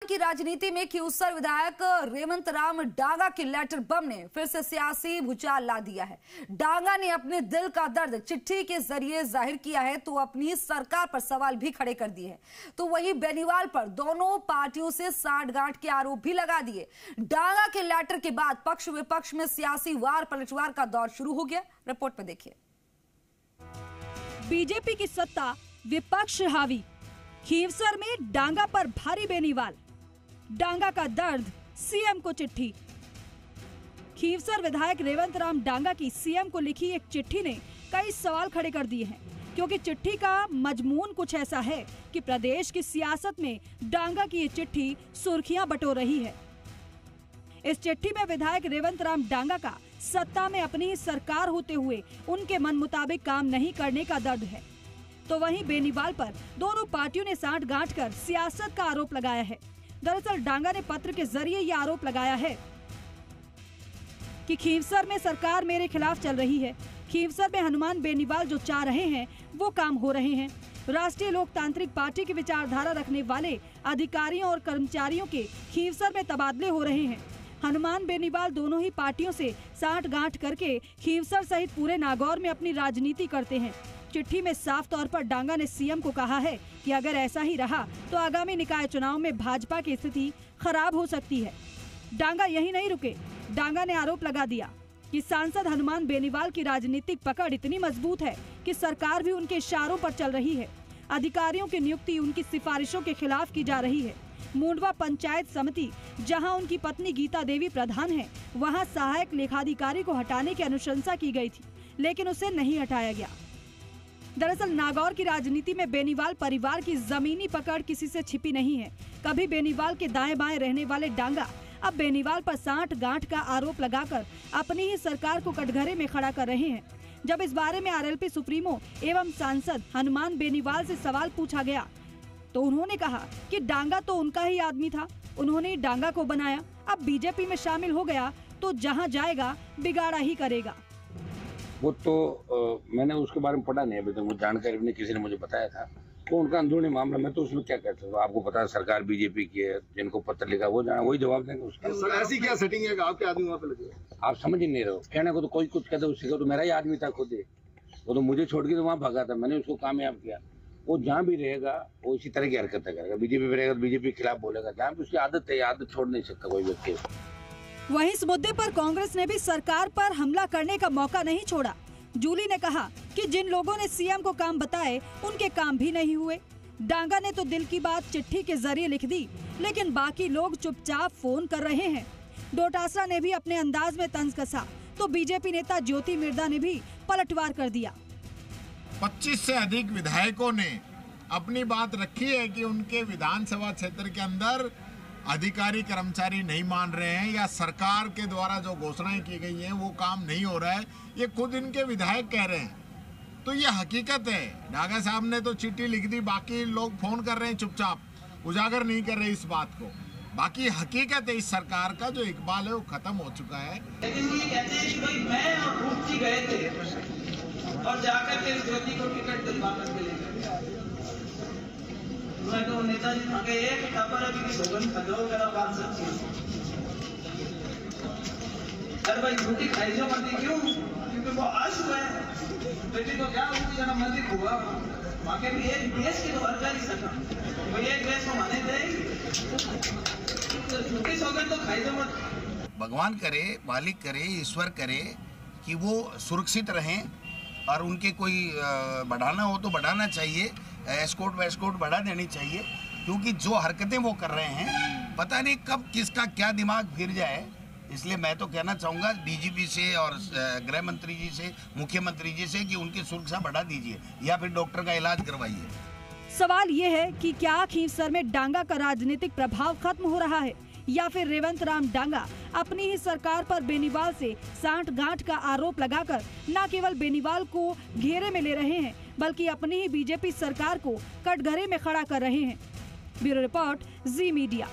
की राजनीति में खींवसर विधायक रेवंत राम डांगा के लेटर बम ने फिर से सियासी भूचाल ला दिया है। डांगा ने अपने दिल का दर्द चिट्ठी के जरिए जाहिर किया है तो अपनी सरकार पर सवाल भी खड़े कर दिए हैं। तो वहीं बेनीवाल पर दोनों पार्टियों से सांठगांठ के आरोप भी लगा दिए। डांगा के लेटर के बाद पक्ष विपक्ष में सियासी वार पलटवार का दौर शुरू हो गया। रिपोर्ट में देखिए। बीजेपी की सत्ता, विपक्ष हावी। खींवसर में डांगा पर भारी बेनीवाल। डांगा का दर्द, सीएम को चिट्ठी। खींवसर विधायक रेवंत राम डांगा की सीएम को लिखी एक चिट्ठी ने कई सवाल खड़े कर दिए हैं, क्योंकि चिट्ठी का मजमून कुछ ऐसा है कि प्रदेश की सियासत में डांगा की ये चिट्ठी सुर्खियां बटोर रही है। इस चिट्ठी में विधायक रेवंत राम डांगा का सत्ता में अपनी ही सरकार होते हुए उनके मन मुताबिक काम नहीं करने का दर्द है। तो वहीं बेनीवाल पर दोनों पार्टियों ने सांठगांठ कर सियासत का आरोप लगाया है। दरअसल डांगा ने पत्र के जरिए ये आरोप लगाया है कि खींवसर में सरकार मेरे खिलाफ चल रही है। खींवसर में हनुमान बेनीवाल जो चाह रहे हैं वो काम हो रहे हैं। राष्ट्रीय लोकतांत्रिक पार्टी की विचारधारा रखने वाले अधिकारियों और कर्मचारियों के खींवसर में तबादले हो रहे हैं। हनुमान बेनीवाल दोनों ही पार्टियों से सांठगांठ करके खींवसर सहित पूरे नागौर में अपनी राजनीति करते हैं। चिट्ठी में साफ तौर पर डांगा ने सीएम को कहा है कि अगर ऐसा ही रहा तो आगामी निकाय चुनाव में भाजपा की स्थिति खराब हो सकती है। डांगा यही नहीं रुके। डांगा ने आरोप लगा दिया कि सांसद हनुमान बेनीवाल की राजनीतिक पकड़ इतनी मजबूत है कि सरकार भी उनके इशारों पर चल रही है। अधिकारियों की नियुक्ति उनकी सिफारिशों के खिलाफ की जा रही है। मुंडवा पंचायत समिति, जहां उनकी पत्नी गीता देवी प्रधान है, वहां सहायक लेखाधिकारी को हटाने की अनुशंसा की गई थी, लेकिन उसे नहीं हटाया गया। दरअसल नागौर की राजनीति में बेनीवाल परिवार की जमीनी पकड़ किसी से छिपी नहीं है। कभी बेनीवाल के दाएं बाएं रहने वाले डांगा अब बेनीवाल पर सांठगांठ का आरोप लगाकर अपनी ही सरकार को कटघरे में खड़ा कर रहे हैं। जब इस बारे में आरएलपी सुप्रीमो एवं सांसद हनुमान बेनीवाल से सवाल पूछा गया तो उन्होंने कहा कि डांगा तो उनका ही आदमी था, उन्होंने डांगा को बनाया। अब बीजेपी में शामिल हो गया तो जहां जाएगा बिगाड़ा ही करेगा। वो तो मैंने उसके बारे में पढ़ा नहीं, अभी तक मुझे जानकारी भी नहीं, किसी ने मुझे बताया था। वो उनका अंदरूनी मामला, मैं तो उसमें क्या कहता हूँ। आपको पता है सरकार बीजेपी की है, जिनको पत्र लिखा वो जाना वही जवाब देंगे उसका। सर ऐसी क्या सेटिंग है कि आपके आदमी वहाँ पे लगे? आप समझ ही नहीं रहे हो। कहने को तो कोई कुछ कहते, उससे तो मेरा ही आदमी था खुद ही। वो तो मुझे छोड़ के तो वहाँ भागा था, मैंने उसको कामयाब किया। वो जहाँ भी रहेगा वो इसी तरह की हरकतें करेगा। बीजेपी में रहेगा तो बीजेपी के खिलाफ बोलेगा। जहाँ भी उसकी आदत है, आदत छोड़ नहीं सकता कोई व्यक्ति। वहीं इस मुद्दे पर कांग्रेस ने भी सरकार पर हमला करने का मौका नहीं छोड़ा। जूली ने कहा कि जिन लोगों ने सीएम को काम बताए उनके काम भी नहीं हुए। डांगा ने तो दिल की बात चिट्ठी के जरिए लिख दी, लेकिन बाकी लोग चुपचाप फोन कर रहे हैं। डोटासरा ने भी अपने अंदाज में तंज कसा तो बीजेपी नेता ज्योति मिर्धा ने भी पलटवार कर दिया। 25 से अधिक विधायकों ने अपनी बात रखी है कि उनके विधानसभा क्षेत्र के अंदर अधिकारी कर्मचारी नहीं मान रहे हैं या सरकार के द्वारा जो घोषणाएं की गई हैं वो काम नहीं हो रहा है। ये खुद इनके विधायक कह रहे हैं, तो ये हकीकत है। डांगा साहब ने तो चिट्ठी लिख दी, बाकी लोग फोन कर रहे हैं, चुपचाप उजागर नहीं कर रहे इस बात को। बाकी हकीकत है इस सरकार का जो इकबाल है वो खत्म हो चुका है। लेकिन ये कहते हैं कि भाई मैं और रूपजी गए थे और जाकर के ज्योति को टिकट दिलवा करके ले गए। तो नेताजी आगे एक खबर अभी की भोगन खजो मेरा बात सच्ची है। अरे भाई रोटी खाई जो मत क्यों? क्योंकि वो आज हुआ है बेटी को क्या होती है ना मंदिर हुआ बाकी भी एक देश की तो हर जा नहीं सका। वो एक देश को माने देंगे रोटी सौगन तो खाई जो मत। भगवान करे, मालिक करे, ईश्वर करे कि वो सुरक्षित रहें और उनके कोई बढ़ाना हो तो बढ़ाना चाहिए, एस्कोर्ट वेस्कोर्ट बढ़ा देनी चाहिए, क्योंकि जो हरकतें वो कर रहे हैं पता नहीं कब किसका क्या दिमाग फिर जाए। इसलिए मैं तो कहना चाहूँगा डीजीपी से और गृह मंत्री जी से, मुख्यमंत्री जी से कि उनकी सुरक्षा बढ़ा दीजिए या फिर डॉक्टर का इलाज करवाइए। सवाल ये है कि क्या खींवसर में डांगा का राजनीतिक प्रभाव खत्म हो रहा है या फिर रेवंत राम डांगा अपनी ही सरकार पर बेनीवाल से सांठगांठ का आरोप लगाकर न केवल बेनीवाल को घेरे में ले रहे हैं बल्कि अपनी ही बीजेपी सरकार को कटघरे में खड़ा कर रहे हैं। ब्यूरो रिपोर्ट, जी मीडिया।